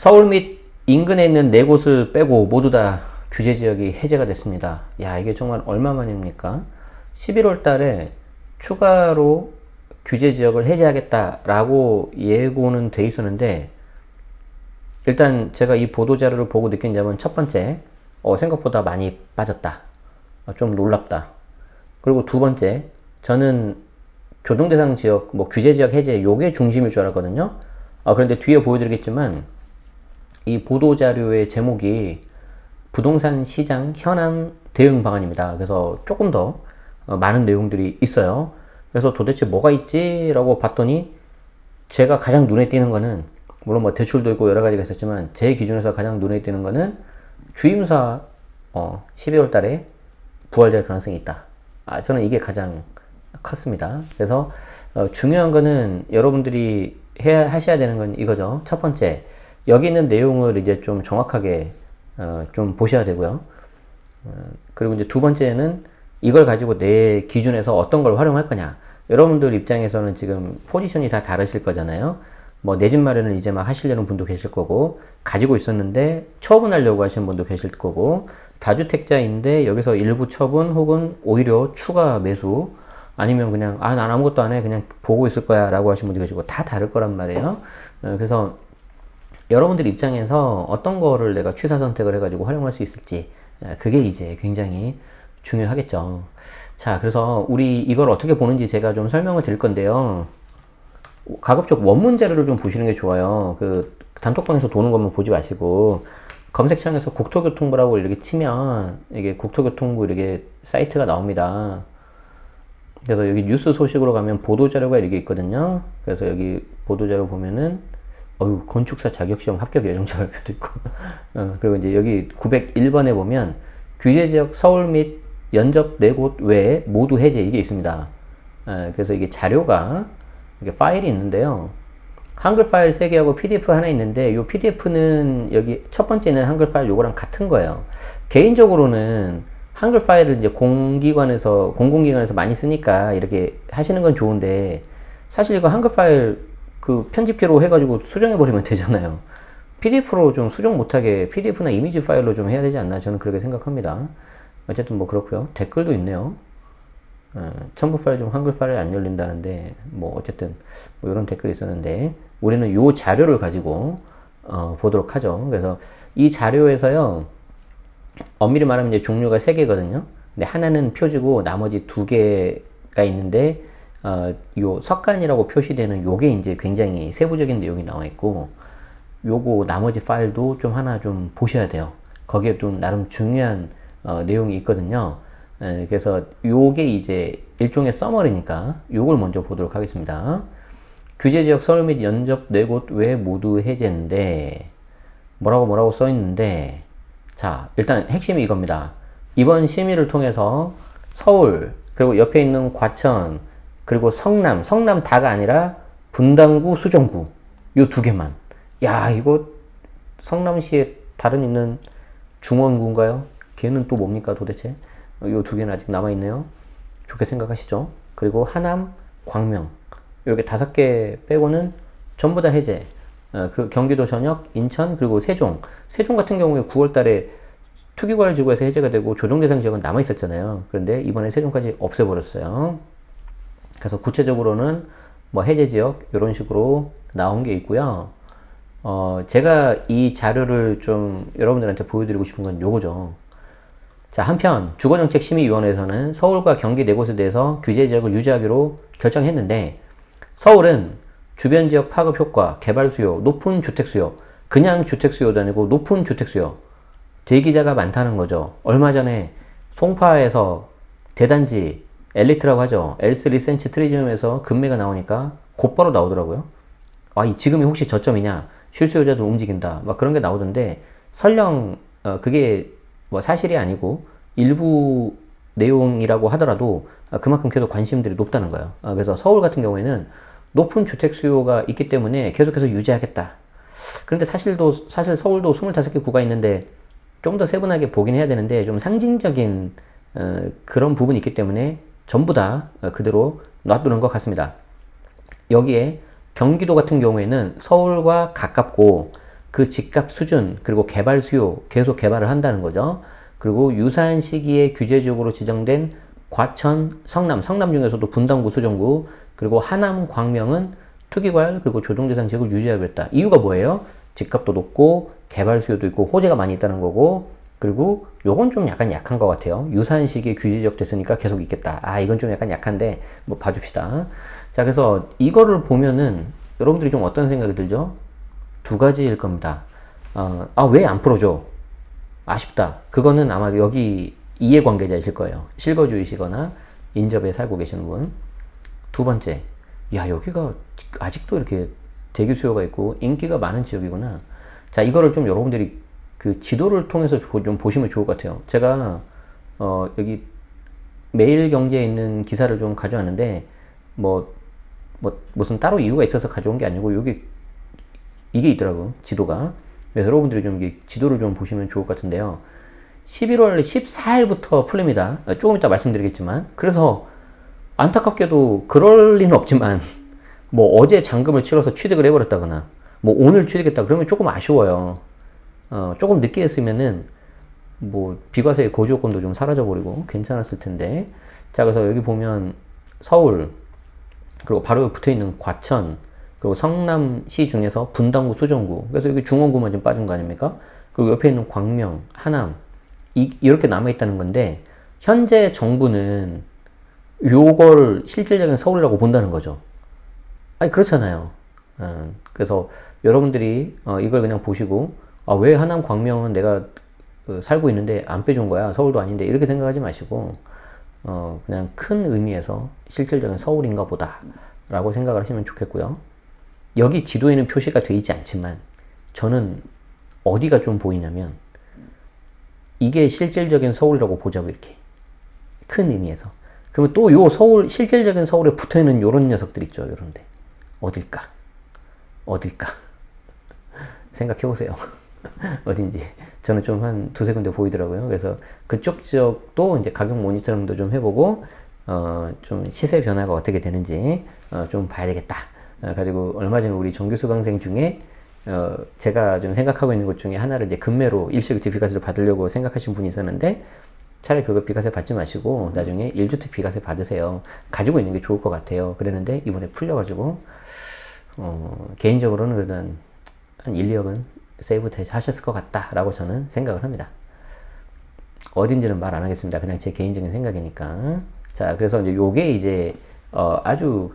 서울 및 인근에 있는 4곳을 빼고 모두 다 규제 지역이 해제가 됐습니다. 야, 이게 정말 얼마만입니까? 11월 달에 추가로 규제 지역을 해제하겠다라고 예고는 돼 있었는데, 일단 제가 이 보도 자료를 보고 느낀 점은 첫 번째, 생각보다 많이 빠졌다. 좀 놀랍다. 그리고 두 번째, 저는 교통 대상 지역, 규제 지역 해제 요게 중심일 줄 알았거든요. 그런데 뒤에 보여드리겠지만 이 보도 자료의 제목이 부동산 시장 현안 대응 방안입니다. 그래서 조금 더 많은 내용들이 있어요. 그래서 도대체 뭐가 있지? 라고 봤더니 제가 가장 눈에 띄는 거는, 물론 대출도 있고 여러 가지가 있었지만 제 기준에서 가장 눈에 띄는 거는 주임사 12월 달에 부활될 가능성이 있다. 저는 이게 가장 컸습니다. 그래서 중요한 거는 여러분들이 하셔야 되는 건 이거죠. 첫 번째, 여기 있는 내용을 이제 좀 정확하게 좀 보셔야 되고요. 그리고 이제 두 번째는 이걸 가지고 내 기준에서 어떤 걸 활용할 거냐. 여러분들 입장에서는 지금 포지션이 다 다르실 거잖아요. 내 집 마련을 이제 막 하시려는 분도 계실 거고, 가지고 있었는데 처분하려고 하시는 분도 계실 거고, 다주택자인데 여기서 일부 처분 혹은 오히려 추가 매수, 아니면 그냥 난 아무것도 안 해 그냥 보고 있을 거야 라고 하시는 분도 계시고, 다 다를 거란 말이에요. 그래서 여러분들 입장에서 어떤 거를 내가 취사 선택을 해가지고 활용할 수 있을지, 그게 이제 굉장히 중요하겠죠. 자, 그래서 우리 이걸 어떻게 보는지 제가 좀 설명을 드릴 건데요. 가급적 원문 자료를 좀 보시는 게 좋아요. 그 단톡방에서 도는 것만 보지 마시고, 검색창에서 국토교통부라고 이렇게 치면 이게 국토교통부 이렇게 사이트가 나옵니다. 그래서 여기 뉴스 소식으로 가면 보도자료가 이렇게 있거든요. 그래서 여기 보도자료 보면은 건축사 자격시험 합격 예정자도 있고 그리고 이제 여기 901번에 보면 규제지역 서울 및 연접 4곳 외에 모두 해제, 이게 있습니다. 그래서 이게 자료가 이게 파일이 있는데요. 한글 파일 3개하고 PDF 하나 있는데, 이 PDF는 여기 첫 번째는 한글 파일 요거랑 같은 거예요. 개인적으로는 한글 파일을 이제 공공기관에서 많이 쓰니까 이렇게 하시는 건 좋은데, 사실 이거 한글 파일 그 편집기로 해가지고 수정해버리면 되잖아요. PDF로 좀 수정 못하게 PDF나 이미지 파일로 좀 해야 되지 않나, 저는 그렇게 생각합니다. 어쨌든 그렇고요. 댓글도 있네요. 첨부 파일 중 한글 파일이 안 열린다는데, 어쨌든 이런 댓글이 있었는데, 우리는 요 자료를 가지고 보도록 하죠. 그래서 이 자료에서요, 엄밀히 말하면 이제 종류가 3개거든요. 근데 하나는 표지고 나머지 2개가 있는데, 요 석간이라고 표시되는 요게 이제 굉장히 세부적인 내용이 나와 있고, 요거 나머지 파일도 좀 하나 좀 보셔야 돼요. 거기에 좀 나름 중요한 내용이 있거든요. 그래서 요게 이제 일종의 서머리니까 요걸 먼저 보도록 하겠습니다. 규제지역 서울 및 연접 4곳 외 모두 해제인데, 뭐라고 써 있는데, 자, 일단 핵심이 이겁니다. 이번 심의를 통해서 서울, 그리고 옆에 있는 과천, 그리고 성남 다가 아니라 분당구, 수정구, 요 2개만. 야, 이거 성남시에 다른 있는 중원구인가요? 걔는 또 뭡니까 도대체? 요 2개는 아직 남아있네요. 좋게 생각하시죠. 그리고 하남, 광명, 이렇게 5개 빼고는 전부 다 해제. 그 경기도 전역, 인천, 그리고 세종 같은 경우에 9월 달에 투기과열지구에서 해제가 되고 조정대상 지역은 남아있었잖아요. 그런데 이번에 세종까지 없애버렸어요. 그래서 구체적으로는 해제지역 이런 식으로 나온 게 있고요. 제가 이 자료를 좀 여러분들한테 보여드리고 싶은 건 요거죠. 자, 한편 주거정책심의위원회에서는 서울과 경기 4곳에 대해서 규제지역을 유지하기로 결정했는데, 서울은 주변 지역 파급 효과, 개발 수요, 높은 주택 수요, 그냥 주택 수요도 아니고 높은 주택 수요, 대기자가 많다는 거죠. 얼마 전에 송파에서 대단지 엘리트라고 하죠. 엘스 리센치 트리지움에서 급매가 나오니까 곧바로 나오더라고요. 지금이 혹시 저점이냐? 실수요자도 움직인다. 막 그런 게 나오던데, 설령 그게 사실이 아니고 일부 내용이라고 하더라도 그만큼 계속 관심들이 높다는 거예요. 그래서 서울 같은 경우에는 높은 주택 수요가 있기 때문에 계속해서 유지하겠다. 그런데 사실 서울도 25개 구가 있는데 좀 더 세분하게 보긴 해야 되는데, 좀 상징적인 그런 부분이 있기 때문에 전부 다 그대로 놔두는 것 같습니다. 여기에 경기도 같은 경우에는 서울과 가깝고 그 집값 수준 그리고 개발 수요 계속 개발을 한다는 거죠. 그리고 유사한 시기에 규제지역으로 지정된 과천, 성남 중에서도 분당구, 수정구 그리고 하남, 광명은 투기과열 그리고 조정대상 지역을 유지하기로 했다. 이유가 뭐예요? 집값도 높고 개발 수요도 있고 호재가 많이 있다는 거고 그리고 요건 좀 약간 약한 것 같아요. 유사한 시기에 규제지역 됐으니까 계속 있겠다. 아 이건 좀 약간 약한데 뭐 봐줍시다. 자 그래서 이거를 보면은 여러분들이 좀 어떤 생각이 들죠? 두 가지일 겁니다. 왜 안 풀어줘? 아쉽다. 그거는 아마 여기 이해관계자이실 거예요. 실거주이시거나 인접에 살고 계시는 분. 두 번째, 야 여기가 아직도 이렇게 대기 수요가 있고 인기가 많은 지역이구나. 자 이거를 좀 여러분들이 그 지도를 통해서 좀 보시면 좋을 것 같아요. 제가 여기 매일경제에 있는 기사를 좀 가져왔는데 무슨 따로 이유가 있어서 가져온 게 아니고 이게 있더라고요. 지도가. 그래서 여러분들이 좀 지도를 좀 보시면 좋을 것 같은데요. 11월 14일부터 풀립니다. 조금 이따 말씀드리겠지만. 그래서 안타깝게도 그럴 리는 없지만 뭐 어제 잔금을 치러서 취득을 해버렸다거나 뭐 오늘 취득했다 그러면 조금 아쉬워요. 조금 늦게 했으면은 뭐 비과세 거주요건도 좀 사라져버리고 괜찮았을 텐데. 자 그래서 여기 보면 서울 그리고 바로 붙어있는 과천 그리고 성남시 중에서 분당구, 수정구 그래서 여기 중원구만 좀 빠진 거 아닙니까? 그리고 옆에 있는 광명, 하남 이렇게 남아있다는 건데 현재 정부는 요걸 실질적인 서울이라고 본다는 거죠. 아니 그렇잖아요. 그래서 여러분들이 이걸 그냥 보시고 왜 하남, 광명은 내가 살고 있는데 안 빼준 거야? 서울도 아닌데 이렇게 생각하지 마시고 그냥 큰 의미에서 실질적인 서울인가 보다 라고 생각을 하시면 좋겠고요. 여기 지도에는 표시가 되어 있지 않지만 저는 어디가 좀 보이냐면 이게 실질적인 서울이라고 보자고 이렇게 큰 의미에서. 그러면 또 요 서울 실질적인 서울에 붙어있는 요런 녀석들 있죠. 요런데 어딜까 생각해보세요. 어딘지 저는 좀 한 두세 군데 보이더라고요. 그래서 그쪽 지역도 이제 가격 모니터링도 좀 해보고 좀 시세 변화가 어떻게 되는지 좀 봐야 되겠다. 가지고 얼마 전에 우리 정규 수강생 중에 제가 좀 생각하고 있는 것 중에 하나를 이제 금매로 일시주택 비과세를 받으려고 생각하신 분이 있었는데 차라리 그거 비과세 받지 마시고 나중에 1주택 비과세 받으세요. 가지고 있는 게 좋을 것 같아요. 그랬는데 이번에 풀려가지고 개인적으로는 그래도 한 1, 2억은 세이브 하셨을 것 같다라고 저는 생각을 합니다. 어딘지는 말 안 하겠습니다. 그냥 제 개인적인 생각이니까. 자, 그래서 이제 요게 이제 아주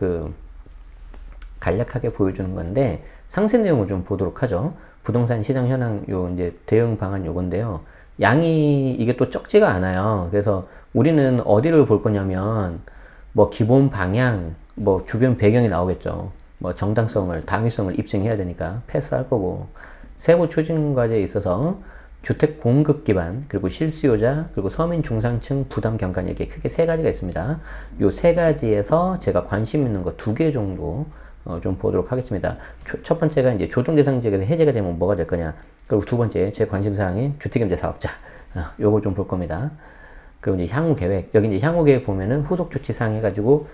간략하게 보여주는 건데 상세 내용을 좀 보도록 하죠. 부동산 시장 현황 요 이제 대응 방안 요건데요. 양이 이게 또 적지가 않아요. 그래서 우리는 어디를 볼 거냐면 뭐 기본 방향, 뭐 주변 배경이 나오겠죠. 뭐 정당성을, 당위성을 입증해야 되니까 패스할 거고 세부 추진 과제에 있어서 주택 공급 기반, 그리고 실수요자, 그리고 서민 중상층 부담 경감 이렇게 크게 세 가지가 있습니다. 요 세 가지에서 제가 관심 있는 거 2개 정도 좀 보도록 하겠습니다. 첫 번째가 이제 조정 대상 지역에서 해제가 되면 뭐가 될 거냐. 그리고 두 번째 제 관심 사항인 주택임대 사업자. 요거 좀 볼 겁니다. 그리고 이제 향후 계획. 여기 이제 향후 계획 보면은 후속 조치 사항 해가지고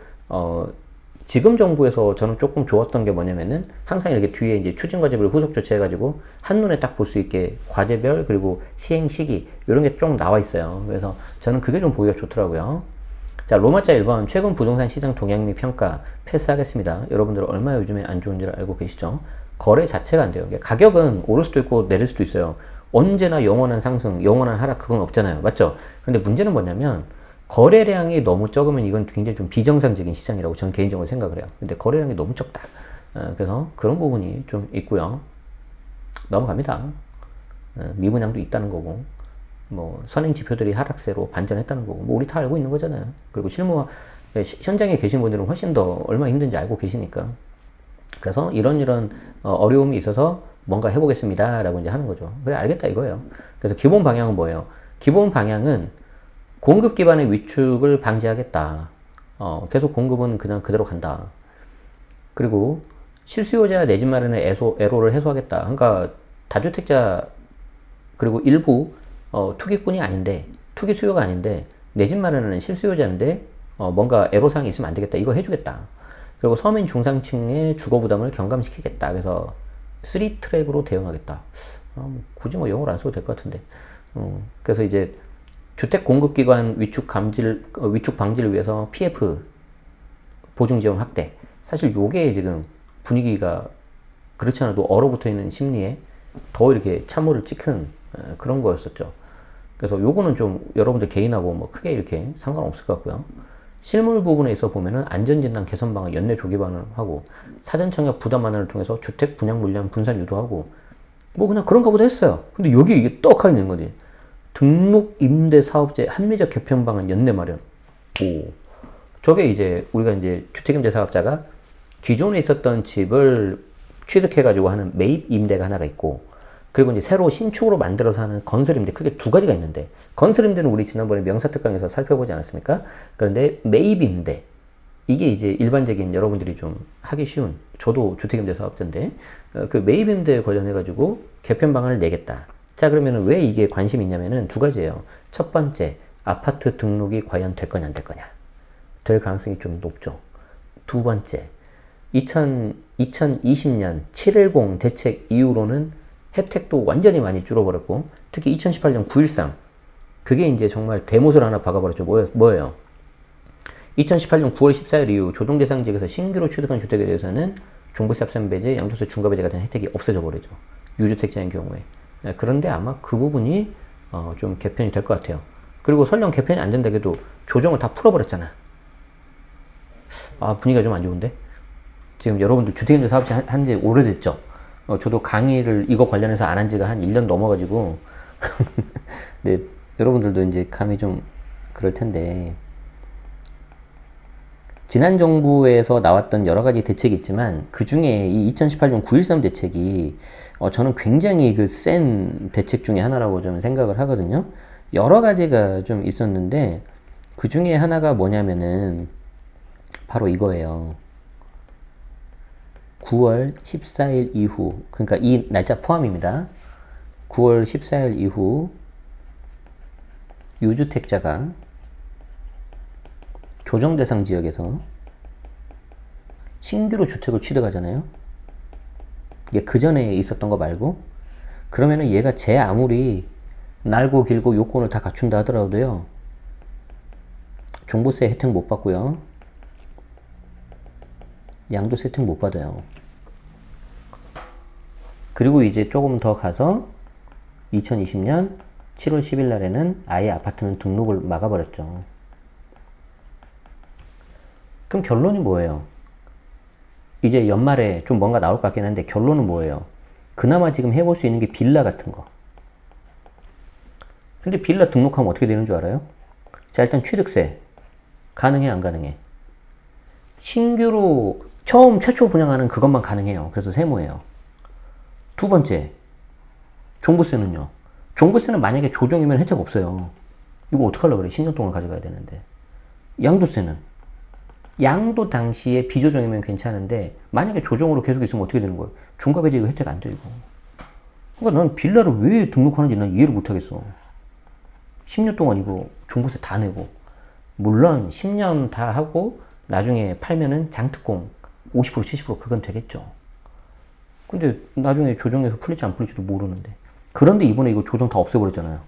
지금 정부에서 저는 조금 좋았던 게 뭐냐면은 항상 이렇게 뒤에 이제 추진 과제별 후속 조치 해가지고 한눈에 딱 볼 수 있게 과제별 그리고 시행 시기 이런 게 좀 나와 있어요. 그래서 저는 그게 좀 보기가 좋더라고요. 자, 로마자 1번 최근 부동산 시장 동향 및 평가 패스하겠습니다. 여러분들 얼마 요즘에 안 좋은지를 알고 계시죠? 거래 자체가 안 돼요. 가격은 오를 수도 있고 내릴 수도 있어요. 언제나 영원한 상승, 영원한 하락 그건 없잖아요. 맞죠? 근데 문제는 뭐냐면 거래량이 너무 적으면 이건 굉장히 좀 비정상적인 시장이라고 저는 개인적으로 생각을 해요. 근데 거래량이 너무 적다. 그래서 그런 부분이 좀 있고요. 넘어갑니다. 미분양도 있다는 거고 뭐 선행 지표들이 하락세로 반전했다는 거고 뭐 우리 다 알고 있는 거잖아요. 그리고 실무 현장에 계신 분들은 훨씬 더 얼마나 힘든지 알고 계시니까. 그래서 이런 어려움이 있어서 뭔가 해보겠습니다 라고 이제 하는 거죠. 그래 알겠다 이거예요. 그래서 기본 방향은 뭐예요? 기본 방향은 공급 기반의 위축을 방지하겠다. 계속 공급은 그냥 그대로 간다. 그리고 실수요자 내 집 마련의 애로를 해소하겠다. 그러니까 다주택자 그리고 일부 투기꾼이 아닌데 투기 수요가 아닌데 내 집 마련은 실수요자인데 뭔가 애로사항이 있으면 안 되겠다. 이거 해주겠다. 그리고 서민 중상층의 주거 부담을 경감시키겠다. 그래서 3트랙으로 대응하겠다. 굳이 뭐 영어를 안 써도 될 것 같은데. 그래서 이제 주택 공급기관 위축 방지를 위해서 PF 보증 지원 확대. 사실 요게 지금 분위기가 그렇지 않아도 얼어붙어 있는 심리에 더 이렇게 찬물을 찍은 그런 거였었죠. 그래서 요거는 좀 여러분들 개인하고 뭐 크게 이렇게 상관없을 것 같고요. 실물 부분에 있어 보면은 안전진단 개선 방안 연내 조기 반응하고 사전 청약 부담 완화를 통해서 주택 분양 물량 분산 유도하고 뭐 그냥 그런가 보다 했어요. 근데 여기 이게 떡 하고 있는 거지. 등록 임대 사업제 합리적 개편 방안 연내 마련. 오. 저게 이제 우리가 이제 주택 임대 사업자가 기존에 있었던 집을 취득해 가지고 하는 매입 임대가 하나가 있고, 그리고 이제 새로 신축으로 만들어서 하는 건설 임대, 크게 두 가지가 있는데, 건설 임대는 우리 지난번에 명사특강에서 살펴보지 않았습니까? 그런데 매입 임대, 이게 이제 일반적인 여러분들이 좀 하기 쉬운, 저도 주택 임대 사업자인데 그 매입 임대에 관련해 가지고 개편 방안을 내겠다. 자, 그러면 왜 이게 관심이 있냐면은 두 가지예요. 첫 번째, 아파트 등록이 과연 될 거냐 안 될 거냐. 될 가능성이 좀 높죠. 두 번째, 2020년 710 대책 이후로는 혜택도 완전히 많이 줄어버렸고, 특히 2018년 913, 그게 이제 정말 대못을 하나 박아버렸죠. 뭐예요? 2018년 9월 14일 이후 조정대상 지역에서 신규로 취득한 주택에 대해서는 종부세 합산 배제, 양도세 중과 배제 같은 혜택이 없어져 버리죠. 유주택자인 경우에. 그런데 아마 그 부분이 좀 개편이 될 것 같아요. 그리고 설령 개편이 안 된다 해도 조정을 다 풀어버렸잖아. 분위기가 좀 안 좋은데? 지금 여러분들 주택임대 사업체 한 지 오래됐죠? 저도 강의를 이거 관련해서 안 한 지가 한 1년 넘어가지고 네, 여러분들도 이제 감이 좀 그럴 텐데, 지난 정부에서 나왔던 여러 가지 대책이 있지만 그 중에 이 2018년 913 대책이 저는 굉장히 그 센 대책 중에 하나라고 좀 생각을 하거든요. 여러 가지가 좀 있었는데 그 중에 하나가 뭐냐면은 바로 이거예요. 9월 14일 이후, 그러니까 이 날짜 포함입니다. 9월 14일 이후 유주택자가 조정 대상 지역에서 신규로 주택을 취득하잖아요. 이게 그 전에 있었던 거 말고, 그러면은 얘가 제 아무리 날고 길고 요건을 다 갖춘다 하더라도요, 종부세 혜택 못 받고요, 양도세 혜택 못 받아요. 그리고 이제 조금 더 가서 2020년 7월 10일 날에는 아예 아파트는 등록을 막아버렸죠. 그럼 결론이 뭐예요? 이제 연말에 좀 뭔가 나올 것 같긴 한데 결론은 뭐예요? 그나마 지금 해볼 수 있는 게 빌라 같은 거. 근데 빌라 등록하면 어떻게 되는 줄 알아요? 자, 일단 취득세 가능해 안 가능해? 신규로 처음 최초 분양하는 그것만 가능해요. 그래서 세모예요. 두 번째, 종부세는요. 종부세는 만약에 조정이면 혜택 없어요. 이거 어떡하려고 그래? 10년 동안 가져가야 되는데. 양도세는 양도 당시에 비조정이면 괜찮은데 만약에 조정으로 계속 있으면 어떻게 되는 거예요? 중과배제 이거 혜택 안 돼, 이거. 그러니까 난 빌라를 왜 등록하는지 난 이해를 못 하겠어. 10년 동안 이거 종부세 다 내고, 물론 10년 다 하고 나중에 팔면은 장특공 50% 70% 그건 되겠죠. 근데 나중에 조정해서 풀릴지 안 풀릴지도 모르는데. 그런데 이번에 이거 조정 다 없애버렸잖아요.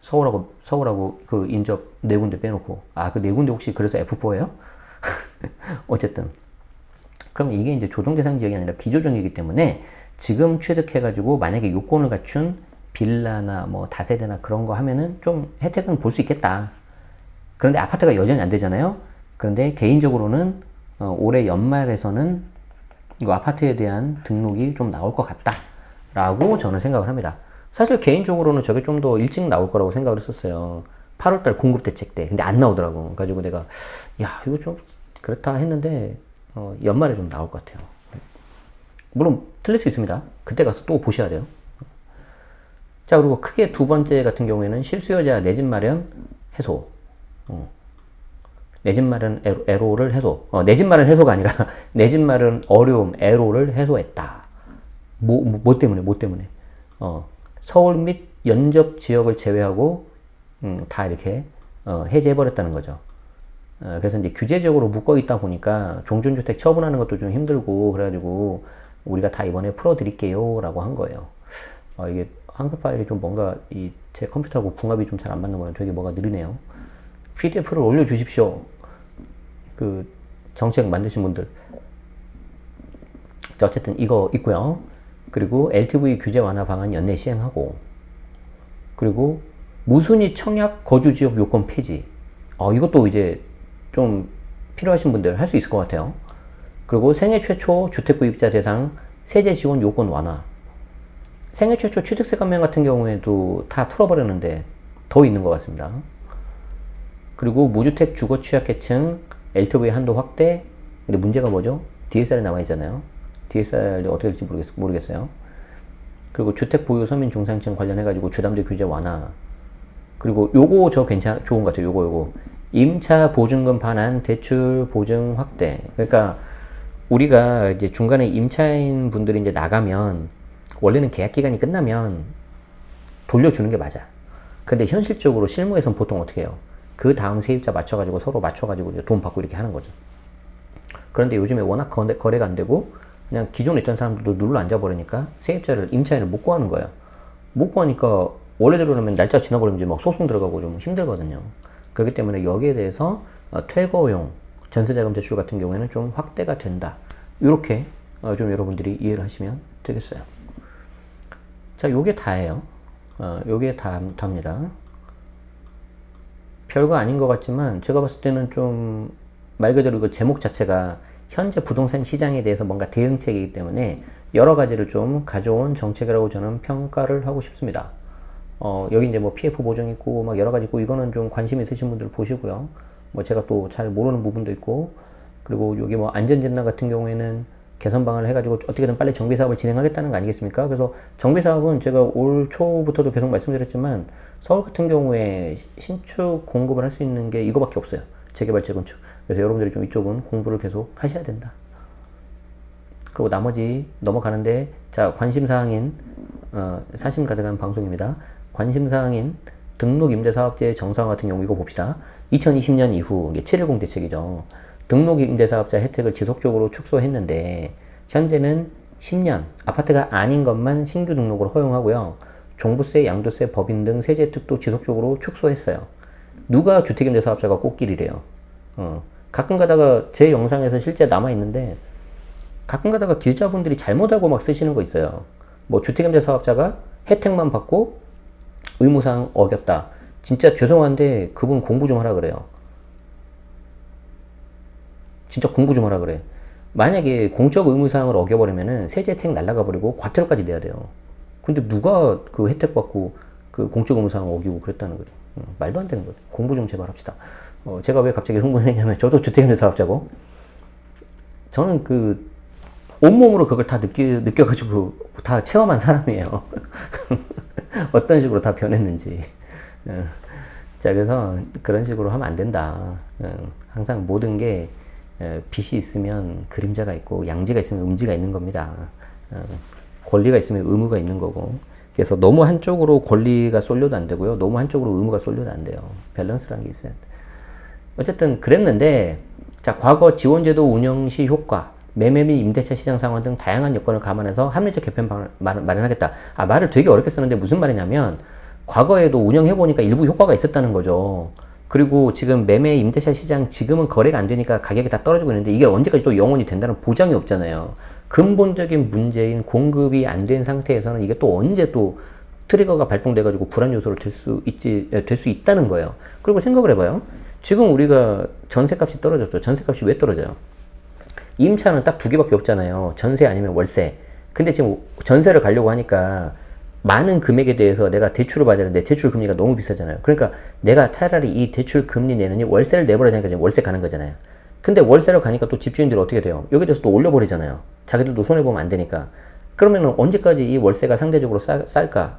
서울하고 그 인접 네 군데 빼놓고. 그 네 군데 혹시 그래서 F4예요? 어쨌든. 그럼 이게 이제 조정 대상 지역이 아니라 비조정이기 때문에 지금 취득해가지고 만약에 요건을 갖춘 빌라나 뭐 다세대나 그런 거 하면은 좀 혜택은 볼 수 있겠다. 그런데 아파트가 여전히 안 되잖아요. 그런데 개인적으로는 올해 연말에서는 이거 아파트에 대한 등록이 좀 나올 것 같다 라고 저는 생각을 합니다. 사실 개인적으로는 저게 좀 더 일찍 나올 거라고 생각을 했었어요. 8월달 공급대책 때. 근데 안 나오더라고. 그래가지고 내가 이거 좀 그렇다 했는데 연말에 좀 나올 것 같아요. 물론 틀릴 수 있습니다. 그때 가서 또 보셔야 돼요. 자, 그리고 크게 두 번째 같은 경우에는 실수요자 내 집 마련 해소. 내 집 마련 애로를 해소. 내 집 마련 해소가 아니라 내 집 마련 어려움, 애로를 해소했다. 뭐 때문에? 서울 및 연접 지역을 제외하고 다 이렇게 해제해버렸다는 거죠. 그래서 이제 규제적으로 묶어 있다 보니까 종전주택 처분하는 것도 좀 힘들고, 그래가지고 우리가 다 이번에 풀어드릴게요 라고 한 거예요. 이게 한글 파일이 좀 뭔가 제 컴퓨터하고 궁합이 좀 잘 안 맞는 거는 되게 뭐가 느리네요. PDF를 올려주십시오. 그 정책 만드신 분들. 자, 어쨌든 이거 있고요. 그리고 LTV 규제 완화 방안 연내 시행하고, 그리고 무순위 청약 거주지역 요건 폐지. 이것도 이제 좀 필요하신 분들 할 수 있을 것 같아요. 그리고 생애 최초 주택 구입자 대상 세제 지원 요건 완화. 생애 최초 취득세 감면 같은 경우에도 다 풀어버렸는데 더 있는 것 같습니다. 그리고 무주택 주거 취약계층 LTV 한도 확대. 근데 문제가 뭐죠? DSR이 남아있잖아요. DSR이 어떻게 될지 모르겠어요. 그리고 주택 보유 서민 중산층 관련해가지고 주담대 규제 완화. 그리고 요거 좋은 것 같아요. 요거. 임차 보증금 반환 대출 보증 확대. 그러니까 우리가 이제 중간에 임차인 분들이 이제 나가면 원래는 계약 기간이 끝나면 돌려주는 게 맞아. 근데 현실적으로 실무에서는 보통 어떻게 해요? 그 다음 세입자 맞춰가지고 서로 맞춰가지고 돈 받고 이렇게 하는 거죠. 그런데 요즘에 워낙 거래가 안 되고 그냥 기존에 있던 사람들도 눌러 앉아버리니까 세입자를, 임차인을 못 구하는 거예요. 못 구하니까 원래대로라면 날짜 지나버리면 이제 막 소송 들어가고 좀 힘들거든요. 그렇기 때문에 여기에 대해서 퇴거용 전세자금 대출 같은 경우에는 좀 확대가 된다. 이렇게 좀 여러분들이 이해를 하시면 되겠어요. 자, 요게 다예요. 요게 다입니다. 별거 아닌 것 같지만 제가 봤을 때는 좀 말 그대로 그 제목 자체가 현재 부동산 시장에 대해서 뭔가 대응책이기 때문에 여러 가지를 좀 가져온 정책이라고 저는 평가를 하고 싶습니다. 여기 이제 뭐 PF 보정 있고 막 여러 가지 있고 이거는 좀 관심 있으신 분들 보시고요. 뭐 제가 또 잘 모르는 부분도 있고, 그리고 여기 뭐 안전진단 같은 경우에는 개선 방안을 해가지고 어떻게든 빨리 정비 사업을 진행하겠다는 거 아니겠습니까? 그래서 정비 사업은 제가 올 초부터도 계속 말씀드렸지만 서울 같은 경우에 신축 공급을 할 수 있는 게 이거밖에 없어요. 재개발, 재건축. 그래서 여러분들이 좀 이쪽은 공부를 계속 하셔야 된다. 그리고 나머지 넘어가는데, 자, 관심사항인 사심 가득한 방송입니다. 관심사항인 등록 임대사업자의 정상화 같은 경우 이거 봅시다. 2020년 이후 710 대책이죠. 등록 임대사업자 혜택을 지속적으로 축소했는데 현재는 10년 아파트가 아닌 것만 신규 등록을 허용하고요. 종부세, 양도세, 법인 등 세제 혜택도 지속적으로 축소했어요. 누가 주택임대사업자가 꽃길이래요. 가끔 가다가 제 영상에서 실제 남아있는데 가끔 가다가 기자분들이 잘못하고 막 쓰시는 거 있어요. 뭐 주택임대사업자가 혜택만 받고 의무사항 어겼다. 진짜 죄송한데 그분 공부 좀 하라 그래요. 진짜 공부 좀 하라 그래. 만약에 공적 의무사항을 어겨버리면은 세제 혜택 날라가 버리고 과태료까지 내야 돼요. 근데 누가 그 혜택 받고 그 공적 의무사항 어기고 그랬다는 거예요. 말도 안 되는 거예요. 공부 좀 제발 합시다. 제가 왜 갑자기 흥분을 했냐면 저도 주택임대사업자고 저는 그 온몸으로 그걸 다 느껴가지고 다 체험한 사람이에요. 어떤 식으로 다 변했는지. 자, 그래서 그런 식으로 하면 안 된다. 항상 모든 게 빛이 있으면 그림자가 있고 양지가 있으면 음지가 있는 겁니다. 권리가 있으면 의무가 있는 거고. 그래서 너무 한쪽으로 권리가 쏠려도 안 되고요. 너무 한쪽으로 의무가 쏠려도 안 돼요. 밸런스라는 게 있어야 돼. 어쨌든 그랬는데, 자, 과거 지원제도 운영 시 효과, 매매 및 임대차 시장 상황 등 다양한 여건을 감안해서 합리적 개편 방안을 마련하겠다. 말을 되게 어렵게 쓰는데 무슨 말이냐면 과거에도 운영해보니까 일부 효과가 있었다는 거죠. 그리고 지금 매매 임대차 시장 지금은 거래가 안 되니까 가격이 다 떨어지고 있는데 이게 언제까지 또 영원히 된다는 보장이 없잖아요. 근본적인 문제인 공급이 안 된 상태에서는 이게 또 언제 또 트리거가 발동돼가지고 불안 요소로 될 수 있다는 거예요. 그리고 생각을 해봐요. 지금 우리가 전세값이 떨어졌죠. 전세값이 왜 떨어져요? 임차는 딱 두 개밖에 없잖아요. 전세 아니면 월세. 근데 지금 전세를 가려고 하니까 많은 금액에 대해서 내가 대출을 받아야 되는데 대출 금리가 너무 비싸잖아요. 그러니까 내가 차라리 이 대출 금리 내느니 월세를 내버려야 되니까 지금 월세 가는 거잖아요. 근데 월세를 가니까 또 집주인들이 어떻게 돼요? 여기에 대해서 또 올려버리잖아요. 자기들도 손해보면 안 되니까. 그러면은 언제까지 이 월세가 상대적으로 쌀까?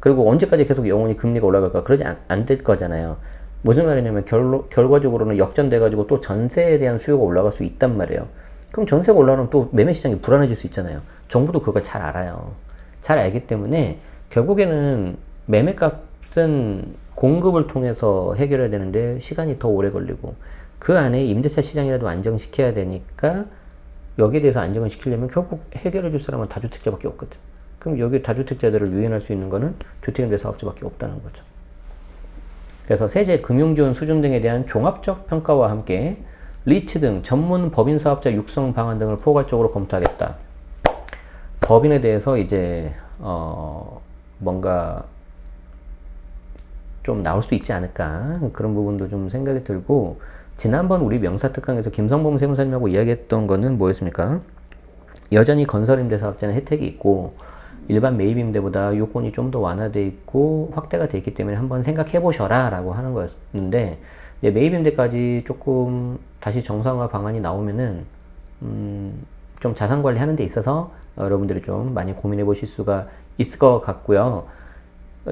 그리고 언제까지 계속 영원히 금리가 올라갈까? 그러지 안 될 거잖아요. 무슨 말이냐면 결과적으로는 역전돼가지고 또 전세에 대한 수요가 올라갈 수 있단 말이에요. 그럼 전세가 올라가면 또 매매 시장이 불안해질 수 있잖아요. 정부도 그걸 잘 알아요. 잘 알기 때문에 결국에는 매매값은 공급을 통해서 해결해야 되는데 시간이 더 오래 걸리고 그 안에 임대차 시장이라도 안정시켜야 되니까 여기에 대해서 안정을 시키려면 결국 해결해 줄 사람은 다주택자밖에 없거든. 그럼 여기 다주택자들을 유인할 수 있는 거는 주택임대사업자밖에 없다는 거죠. 그래서 세제, 금융지원 수준 등에 대한 종합적 평가와 함께 리츠 등 전문 법인 사업자 육성 방안 등을 포괄적으로 검토하겠다. 법인에 대해서 이제 뭔가 좀 나올 수 있지 않을까, 그런 부분도 좀 생각이 들고, 지난번 우리 명사특강에서 김성범 세무사님하고 이야기했던 거는 뭐였습니까? 여전히 건설임대사업자는 혜택이 있고 일반 매입임대보다 요건이 좀 더 완화되어 있고 확대가 되어 있기 때문에 한번 생각해 보셔라 라고 하는 거였는데, 매입임대까지 조금 다시 정상화 방안이 나오면은 좀 자산관리 하는 데 있어서 여러분들이 좀 많이 고민해 보실 수가 있을 것 같고요.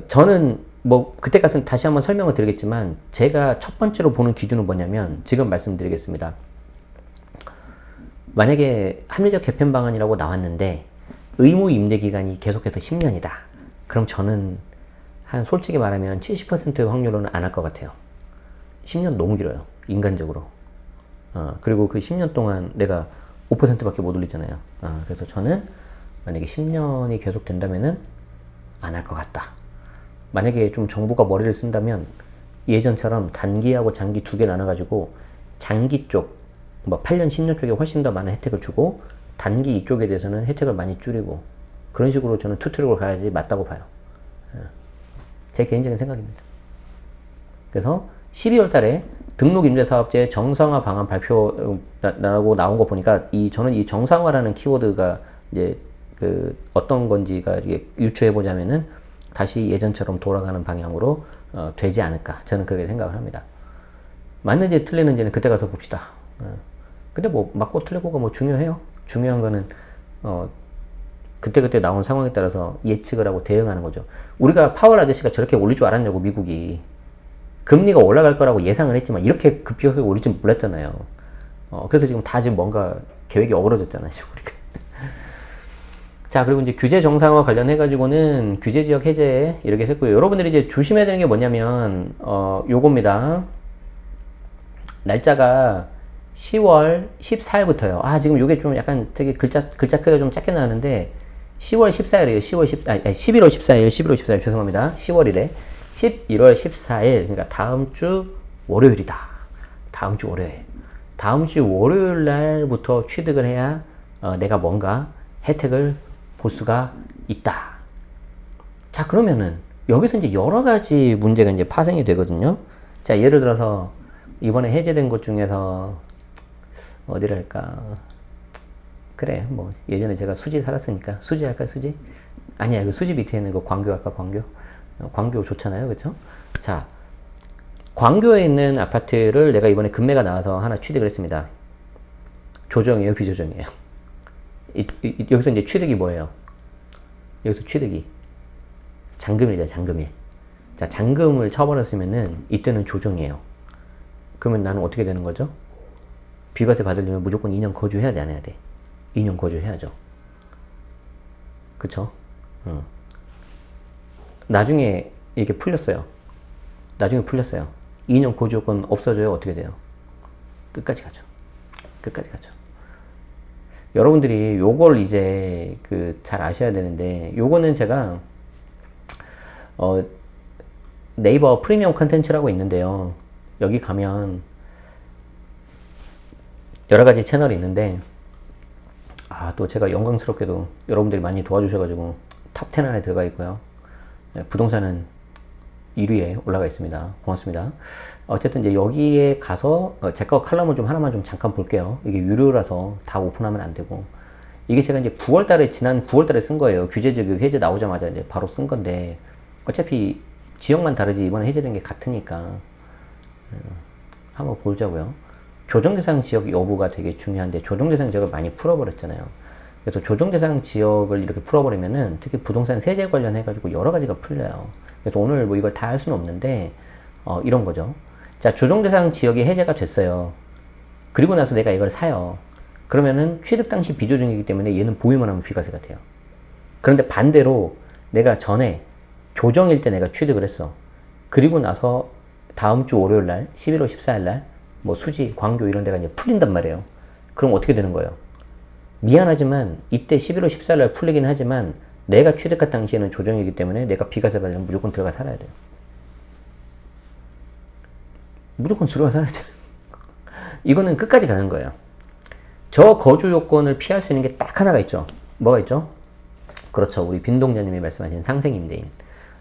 저는 뭐 그때 가서 다시 한번 설명을 드리겠지만, 제가 첫 번째로 보는 기준은 뭐냐면 지금 말씀드리겠습니다. 만약에 합리적 개편 방안이라고 나왔는데 의무 임대 기간이 계속해서 10년이다. 그럼 저는 한 솔직히 말하면 70% 확률로는 안 할 것 같아요. 10년 너무 길어요. 인간적으로. 그리고 그 10년 동안 내가 5%밖에 못 올리잖아요. 그래서 저는 만약에 10년이 계속 된다면은 안 할 것 같다. 만약에 좀 정부가 머리를 쓴다면 예전처럼 단기하고 장기 두 개 나눠가지고 장기 쪽, 뭐 8년, 10년 쪽에 훨씬 더 많은 혜택을 주고 단기 이쪽에 대해서는 혜택을 많이 줄이고, 그런 식으로 저는 투트랙으로 가야지 맞다고 봐요. 제 개인적인 생각입니다. 그래서 12월 달에 등록임대사업자의 정상화 방안 발표라고 나온 거 보니까 저는 이 정상화라는 키워드가 이제 그 어떤 건지가 이게 유추해 보자면은 다시 예전처럼 돌아가는 방향으로 되지 않을까, 저는 그렇게 생각을 합니다. 맞는지 틀리는지는 그때 가서 봅시다. 근데 뭐 맞고 틀리고가 뭐 중요해요? 중요한 거는 그때그때 나온 상황에 따라서 예측을 하고 대응하는 거죠. 우리가 파월 아저씨가 저렇게 올릴 줄 알았냐고. 미국이 금리가 올라갈 거라고 예상을 했지만 이렇게 급격하게 올릴 줄 몰랐잖아요. 그래서 지금 다 지금 뭔가 계획이 어그러졌잖아요, 지금 우리가. 자, 그리고 이제 규제 정상화 관련해 가지고는 규제 지역 해제 이렇게 했고요. 여러분들이 이제 조심해야 되는 게 뭐냐면 요겁니다. 날짜가 10월 14일부터요. 지금 요게 좀 약간 되게 글자 크기가 좀 작게 나왔는데 10월 14일이에요. 11월 14일 죄송합니다. 10월이래. 11월 14일, 그러니까 다음 주 월요일이다. 다음 주 월요일. 다음 주 월요일 날부터 취득을 해야 내가 뭔가 혜택을 볼 수가 있다. 자, 그러면은 여기서 이제 여러 가지 문제가 이제 파생이 되거든요. 자, 예를 들어서 이번에 해제된 것 중에서 어디를 할까? 그래, 뭐 예전에 제가 수지 살았으니까 수지 할까? 수지? 아니야, 그 수지 밑에 있는 거 광교 할까? 광교? 광교 좋잖아요, 그렇죠? 자, 광교에 있는 아파트를 내가 이번에 금매가 나와서 하나 취득을 했습니다. 조정이에요, 비조정이에요? 여기서 이제 취득이 뭐예요? 여기서 취득이 잔금이잖아요, 잔금일. 자, 잔금을 쳐버렸으면은 이때는 조정이에요. 그러면 나는 어떻게 되는 거죠? 비과세 받으려면 무조건 2년 거주해야 돼, 안 해야 돼? 2년 거주해야죠. 그쵸? 나중에 이렇게 풀렸어요. 2년 거주 요건 없어져요? 어떻게 돼요? 끝까지 가죠. 끝까지 가죠. 여러분들이 요걸 이제 잘 아셔야 되는데, 요거는 제가 네이버 프리미엄 컨텐츠라고 있는데요. 여기 가면 여러 가지 채널이 있는데, 또 제가 영광스럽게도 여러분들이 많이 도와주셔가지고 탑10 안에 들어가 있고요. 부동산은 1위에 올라가 있습니다. 고맙습니다. 어쨌든 이제 여기에 가서 제 거 칼럼을 좀 하나만 좀 잠깐 볼게요. 이게 유료라서 다 오픈하면 안 되고, 이게 제가 이제 지난 9월달에 쓴 거예요. 규제적 해제 나오자마자 이제 바로 쓴 건데, 어차피 지역만 다르지 이번에 해제된 게 같으니까 한번 보자고요. 조정대상 지역 여부가 되게 중요한데, 조정대상 지역을 많이 풀어버렸잖아요. 그래서 조정대상 지역을 이렇게 풀어버리면은 특히 부동산 세제 관련해가지고 여러 가지가 풀려요. 그래서 오늘 뭐 이걸 다 할 수는 없는데 이런 거죠. 자, 조정대상 지역이 해제가 됐어요. 그리고 나서 내가 이걸 사요. 그러면은 취득 당시 비조정이기 때문에 얘는 보유만 하면 비과세가 돼요. 그런데 반대로 내가 전에 조정일 때 내가 취득을 했어. 그리고 나서 다음 주 월요일 날 11월 14일 날 뭐 수지, 광교 이런 데가 이제 풀린단 말이에요. 그럼 어떻게 되는 거예요? 미안하지만 이때 11월 14일 날 풀리긴 하지만 내가 취득할 당시에는 조정이기 때문에 내가 비과세 받으려면 무조건 들어가 살아야 돼요. 무조건 들어가 살아야 돼요. 이거는 끝까지 가는 거예요. 저 거주 요건을 피할 수 있는 게 딱 하나가 있죠. 뭐가 있죠? 그렇죠. 우리 빈동자님이 말씀하신 상생임대인.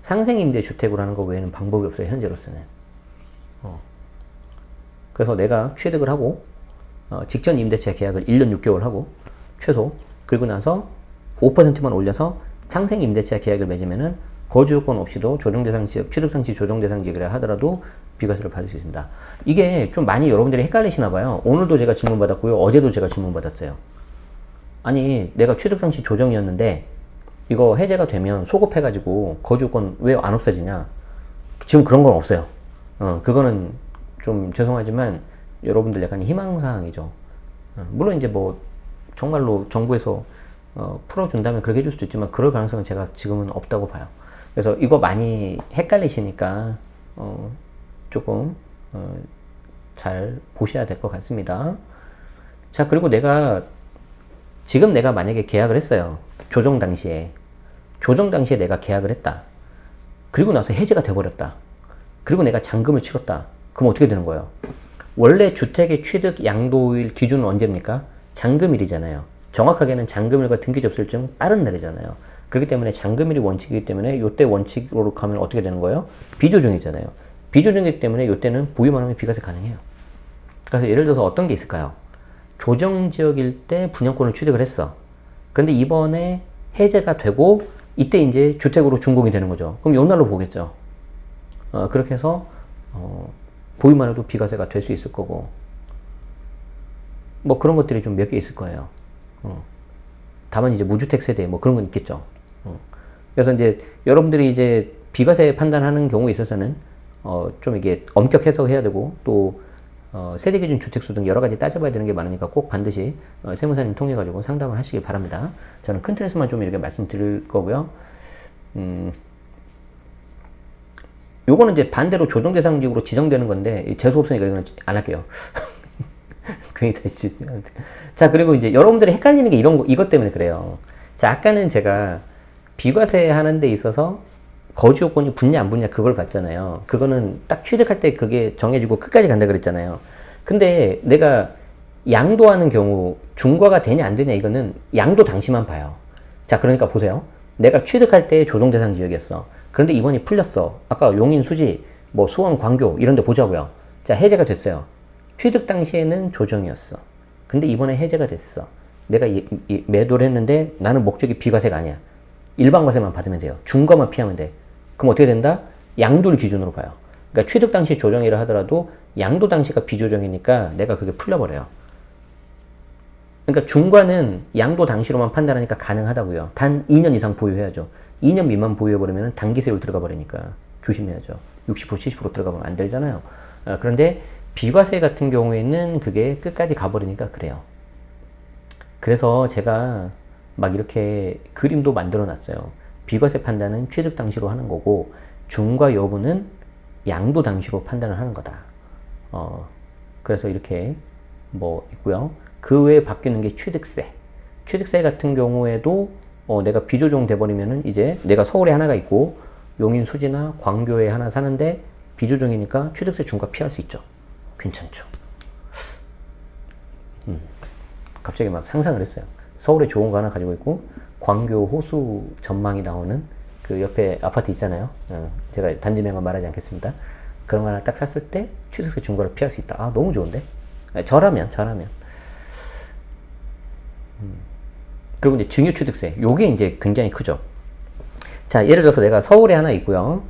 상생임대 주택으로 하는 거 외에는 방법이 없어요. 현재로서는. 그래서 내가 취득을 하고 직전 임대차 계약을 1년 6개월 하고 최소 그리고 나서 5%만 올려서 상생 임대차 계약을 맺으면은 거주 요건 없이도 조정대상 지역, 취득상시 조정대상 지역이라 하더라도 비과세를 받을 수 있습니다. 이게 좀 많이 여러분들이 헷갈리시나 봐요. 오늘도 제가 질문 받았고요. 어제도 제가 질문 받았어요. 아니 내가 취득상시 조정이었는데 이거 해제가 되면 소급해가지고 거주 요건 왜 안 없어지냐? 지금 그런 건 없어요. 그거는 좀 죄송하지만 여러분들 약간 희망사항이죠. 물론 이제 뭐 정말로 정부에서 풀어준다면 그렇게 해줄 수도 있지만 그럴 가능성은 제가 지금은 없다고 봐요. 그래서 이거 많이 헷갈리시니까 조금 잘 보셔야 될 것 같습니다. 자, 그리고 지금 내가 만약에 계약을 했어요. 조정 당시에 내가 계약을 했다. 그리고 나서 해제가 돼버렸다. 그리고 내가 잔금을 치렀다. 그럼 어떻게 되는 거예요? 원래 주택의 취득 양도일 기준은 언제입니까? 잔금일이잖아요. 정확하게는 잔금일과 등기 접수일정 빠른 날이잖아요. 그렇기 때문에 잔금일이 원칙이기 때문에 이때 원칙으로 가면 어떻게 되는 거예요? 비조정이잖아요. 비조정이기 때문에 이때는 보유만 하면 비과세 가능해요. 그래서 예를 들어서 어떤 게 있을까요? 조정지역일 때 분양권을 취득을 했어. 그런데 이번에 해제가 되고 이때 이제 주택으로 준공이 되는 거죠. 그럼 요 날로 보겠죠. 그렇게 해서 보유만 해도 비과세가 될 수 있을 거고 뭐 그런 것들이 좀 몇 개 있을 거예요. 다만 이제 무주택 세대 뭐 그런 건 있겠죠. 그래서 이제 여러분들이 이제 비과세 판단하는 경우에 있어서는 좀 이게 엄격 해석해야 되고 또 세대기준 주택수 등 여러 가지 따져봐야 되는 게 많으니까 꼭 반드시 세무사님 통해 가지고 상담을 하시길 바랍니다. 저는 큰 틀에서만 좀 이렇게 말씀드릴 거고요. 요거는 이제 반대로 조정대상지역으로 지정되는 건데 재수 없으니까 이거는 안 할게요. 괜히 다시. 자, 그리고 이제 여러분들이 헷갈리는 게 이것 때문에 그래요. 자, 아까는 제가 비과세 하는 데 있어서 거주 요건이 붙냐 안 붙냐 그걸 봤잖아요. 그거는 딱 취득할 때 그게 정해지고 끝까지 간다 그랬잖아요. 근데 내가 양도하는 경우 중과가 되냐 안 되냐 이거는 양도 당시만 봐요. 자, 그러니까 보세요. 내가 취득할 때 조정대상 지역이었어. 그런데 이번이 풀렸어. 아까 용인, 수지, 뭐 수원, 광교 이런 데 보자고요. 자, 해제가 됐어요. 취득 당시에는 조정이었어. 근데 이번에 해제가 됐어. 내가 매도를 했는데 나는 목적이 비과세가 아니야. 일반과세만 받으면 돼요. 중과만 피하면 돼. 그럼 어떻게 된다? 양도를 기준으로 봐요. 그러니까 취득 당시 조정이라 하더라도 양도 당시가 비조정이니까 내가 그게 풀려버려요. 그러니까 중과는 양도 당시로만 판단하니까 가능하다고요. 단 2년 이상 보유해야죠. 2년 미만 보유해버리면 단기세율 들어가 버리니까 조심해야죠. 60% 70% 들어가 버리면 안 되잖아요. 그런데 비과세 같은 경우에는 그게 끝까지 가버리니까 그래요. 그래서 제가 막 이렇게 그림도 만들어 놨어요. 비과세 판단은 취득 당시로 하는 거고 중과 여부는 양도 당시로 판단을 하는 거다. 그래서 이렇게 뭐 있고요. 그 외에 바뀌는 게 취득세. 취득세 같은 경우에도 내가 비조정 돼버리면은 이제 내가 서울에 하나가 있고 용인, 수지나 광교에 하나 사는데 비조정이니까 취득세 중과 피할 수 있죠. 괜찮죠. 갑자기 막 상상을 했어요. 서울에 좋은 거 하나 가지고 있고 광교 호수 전망이 나오는 그 옆에 아파트 있잖아요. 제가 단지명은 말하지 않겠습니다. 그런 거 하나 딱 샀을 때 취득세 중과를 피할 수 있다. 아, 너무 좋은데? 저라면. 그리고 이제 증여취득세. 요게 이제 굉장히 크죠. 자, 예를 들어서 내가 서울에 하나 있고요.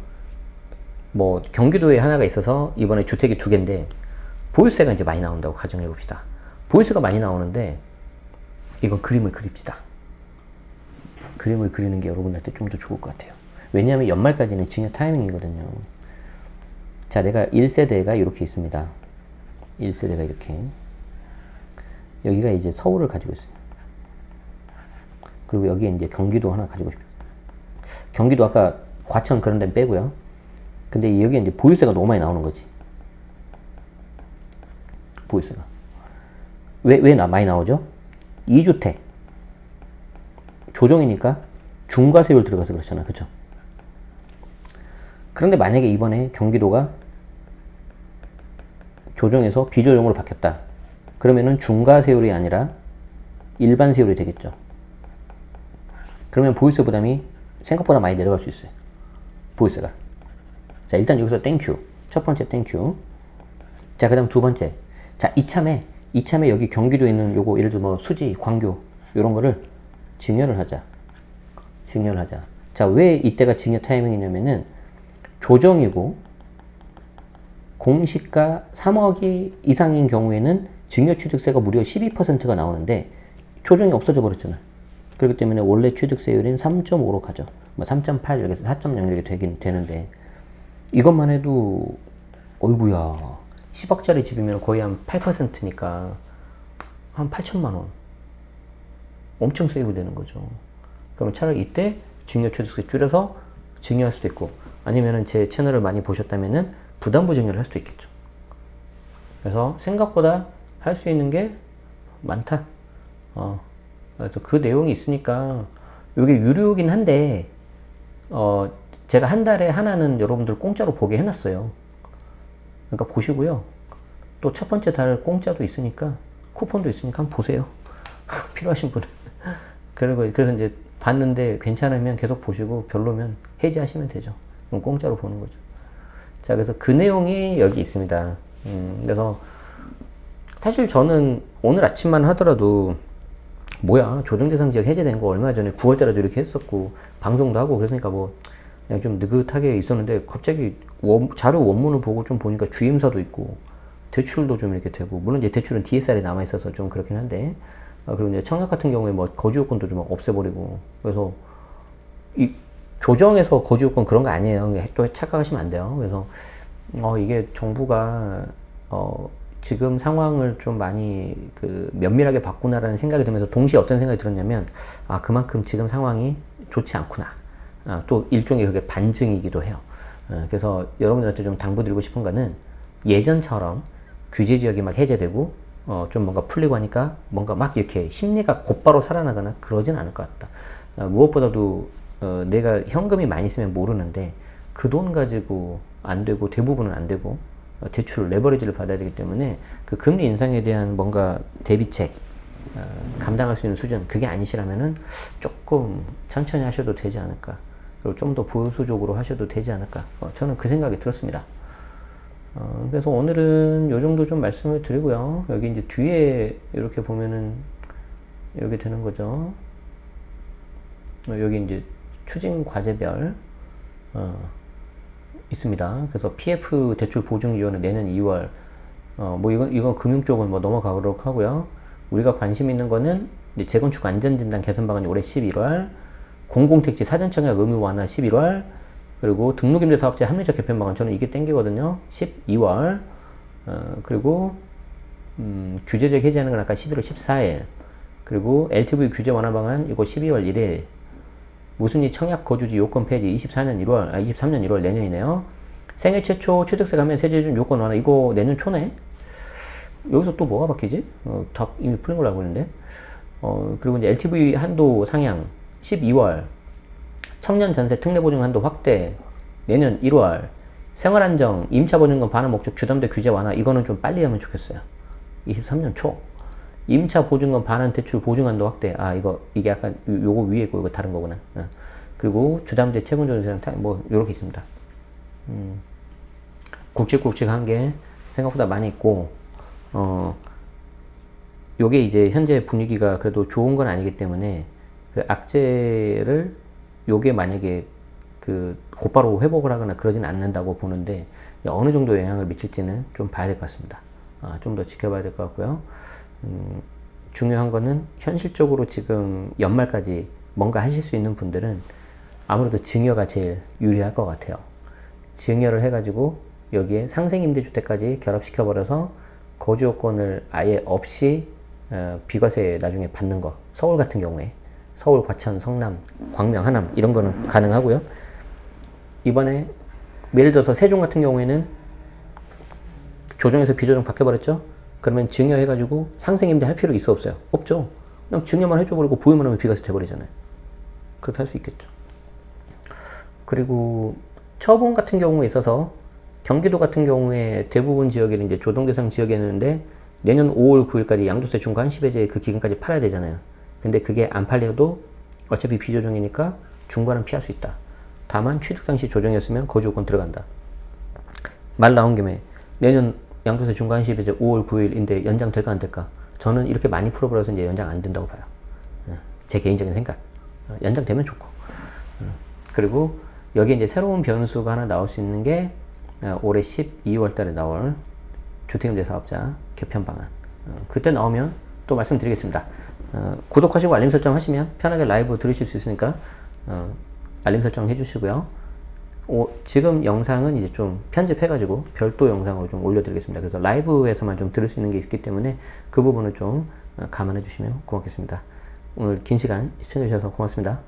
뭐 경기도에 하나가 있어서 이번에 주택이 2개인데 보유세가 이제 많이 나온다고 가정해 봅시다. 보유세가 많이 나오는데 이건 그림을 그립시다. 그림을 그리는 게 여러분한테 좀 더 좋을 것 같아요. 왜냐하면 연말까지는 증여 타이밍이거든요. 자, 내가 1세대가 이렇게 있습니다. 1세대가 이렇게. 여기가 이제 서울을 가지고 있어요. 그리고 여기에 이제 경기도 하나 가지고 싶어요. 경기도 아까 과천 그런 데는 빼고요. 근데 여기에 이제 보유세가 너무 많이 나오는 거지. 보유세가. 왜 많이 나오죠? 2주택. 조정이니까 중과세율 들어가서 그렇잖아. 그쵸? 그런데 만약에 이번에 경기도가 조정에서 비조정으로 바뀌었다. 그러면은 중과세율이 아니라 일반 세율이 되겠죠. 그러면 보유세 부담이 생각보다 많이 내려갈 수 있어요. 보유세가. 자, 일단 여기서 땡큐. 첫 번째 땡큐. 자, 그 다음 두 번째. 자, 이참에 여기 경기도에 있는 요거, 예를 들어 뭐 수지, 광교, 요런 거를 증여를 하자. 증여를 하자. 자, 왜 이때가 증여 타이밍이냐면은 조정이고 공시가 3억이 이상인 경우에는 증여취득세가 무려 12%가 나오는데 조정이 없어져 버렸잖아. 그렇기 때문에 원래 취득세율인 3.5로 가죠. 뭐 3.8 이렇게 해서 4.0 이렇게 되긴 되는데 이것만 해도 어이구야 10억짜리 집이면 거의 한 8%니까 한 8천만 원 엄청 세이브 되는 거죠. 그러면 차라리 이때 증여취득세 줄여서 증여할 수도 있고 아니면은 제 채널을 많이 보셨다면은 부담부 증여를 할 수도 있겠죠. 그래서 생각보다 할 수 있는 게 많다. 그래서 그 내용이 있으니까 이게 유료이긴 한데 제가 한 달에 하나는 여러분들 공짜로 보게 해놨어요. 그러니까 보시고요. 또 첫 번째 달 공짜도 있으니까 쿠폰도 있으니까 한번 보세요. 필요하신 분은. 그래서 이제 봤는데 괜찮으면 계속 보시고 별로면 해지하시면 되죠. 그럼 공짜로 보는 거죠. 자, 그래서 그 내용이 여기 있습니다. 그래서 사실 저는 오늘 아침만 하더라도 뭐야 조정대상 지역 해제된 거 얼마 전에 9월달에도 이렇게 했었고 방송도 하고 그랬으니까 뭐 그냥 좀 느긋하게 있었는데 갑자기 자료 원문을 보고 좀 보니까 주임사도 있고 대출도 좀 이렇게 되고 물론 이제 대출은 DSR이 남아 있어서 좀 그렇긴 한데 그리고 이제 청약 같은 경우에 뭐 거주요건도 좀 없애버리고 그래서 이 조정에서 거주요건 그런 거 아니에요. 또 착각하시면 안 돼요. 그래서 이게 정부가 지금 상황을 좀 많이 면밀하게 봤구나라는 생각이 들면서 동시에 어떤 생각이 들었냐면 그만큼 지금 상황이 좋지 않구나. 또 일종의 그게 반증이기도 해요. 그래서 여러분들한테 좀 당부드리고 싶은 거는 예전처럼 규제 지역이 막 해제되고 좀 뭔가 풀리고 하니까 뭔가 막 이렇게 심리가 곧바로 살아나거나 그러진 않을 것 같다. 무엇보다도 내가 현금이 많이 있으면 모르는데 그 돈 가지고 안 되고 대부분은 안 되고 대출 레버리지를 받아야 되기 때문에 그 금리 인상에 대한 뭔가 대비책 감당할 수 있는 수준 그게 아니시라면은 조금 천천히 하셔도 되지 않을까 그리고 좀 더 보수적으로 하셔도 되지 않을까 저는 그 생각이 들었습니다. 그래서 오늘은 요 정도 좀 말씀을 드리고요. 여기 이제 뒤에 이렇게 보면은 이렇게 되는 거죠. 여기 이제 추진 과제별 있습니다. 그래서 PF 대출 보증기간은 내년 2월 뭐 이건 금융 쪽은 뭐 넘어가도록 하고요. 우리가 관심 있는 거는 이제 재건축 안전진단 개선 방안이 올해 11월 공공택지 사전청약 의무 완화 11월 그리고 등록임대사업체 합리적 개편 방안 저는 이게 땡기거든요. 12월 그리고 규제적 해제하는 건 아까 11월 14일 그리고 LTV 규제 완화 방안 이거 12월 1일 무순위 청약 거주지 요건 폐지 23년 1월 내년이네요. 생애 최초 취득세 감면 세제준 요건 완화 이거 내년 초네. 여기서 또 뭐가 바뀌지? 다 이미 풀린 걸로 알고 있는데. 그리고 이제 LTV 한도 상향 12월 청년 전세 특례 보증 한도 확대 내년 1월 생활안정 임차 보증금 반환 목적 주담대 규제 완화 이거는 좀 빨리 하면 좋겠어요. 23년 초 임차 보증금 반환 대출 보증 한도 확대 이게 약간 요거 위에 있고 이거 다른 거구나. 그리고 주담대 채권조정 뭐 요렇게 있습니다. 굵직굵직한 게 생각보다 많이 있고 요게 이제 현재 분위기가 그래도 좋은 건 아니기 때문에 그 악재를 요게 만약에 곧바로 회복을 하거나 그러진 않는다고 보는데 어느 정도 영향을 미칠지는 좀 봐야 될 것 같습니다. 좀 더 지켜봐야 될 것 같고요. 중요한 거는 현실적으로 지금 연말까지 뭔가 하실 수 있는 분들은 아무래도 증여가 제일 유리할 것 같아요. 증여를 해가지고 여기에 상생임대주택까지 결합시켜버려서 거주요건을 아예 없이 비과세 나중에 받는 거 서울 같은 경우에 서울, 과천, 성남, 광명, 하남 이런 거는 가능하고요. 이번에 예를 들어서 세종 같은 경우에는 조정에서 비조정 바뀌어버렸죠. 그러면 증여해가지고 상생임대 할 필요 있어 없어요? 없죠. 그냥 증여만 해줘버리고 보유만 하면 비과세 돼버리잖아요. 그렇게 할 수 있겠죠. 그리고 처분 같은 경우에 있어서 경기도 같은 경우에 대부분 지역에는 이제 조정대상 지역이었는데 내년 5월 9일까지 양도세 중과 한시배제 그 기간까지 팔아야 되잖아요. 근데 그게 안 팔려도 어차피 비조정이니까 중과는 피할 수 있다. 다만 취득 당시 조정이었으면 거주요건 들어간다. 말 나온 김에 내년 양도세 중과 한시배제 5월 9일인데 연장 될까 안 될까? 저는 이렇게 많이 풀어버려서 이제 연장 안 된다고 봐요. 제 개인적인 생각. 연장되면 좋고. 그리고 여기 이제 새로운 변수가 하나 나올 수 있는 게 올해 12월 달에 나올 주택임대 사업자 개편 방안. 그때 나오면 또 말씀드리겠습니다. 구독하시고 알림 설정 하시면 편하게 라이브 들으실 수 있으니까 알림 설정 해주시고요. 지금 영상은 이제 좀 편집해가지고 별도 영상으로 좀 올려드리겠습니다. 그래서 라이브에서만 좀 들을 수 있는 게 있기 때문에 그 부분을 좀 감안해 주시면 고맙겠습니다. 오늘 긴 시간 시청해 주셔서 고맙습니다.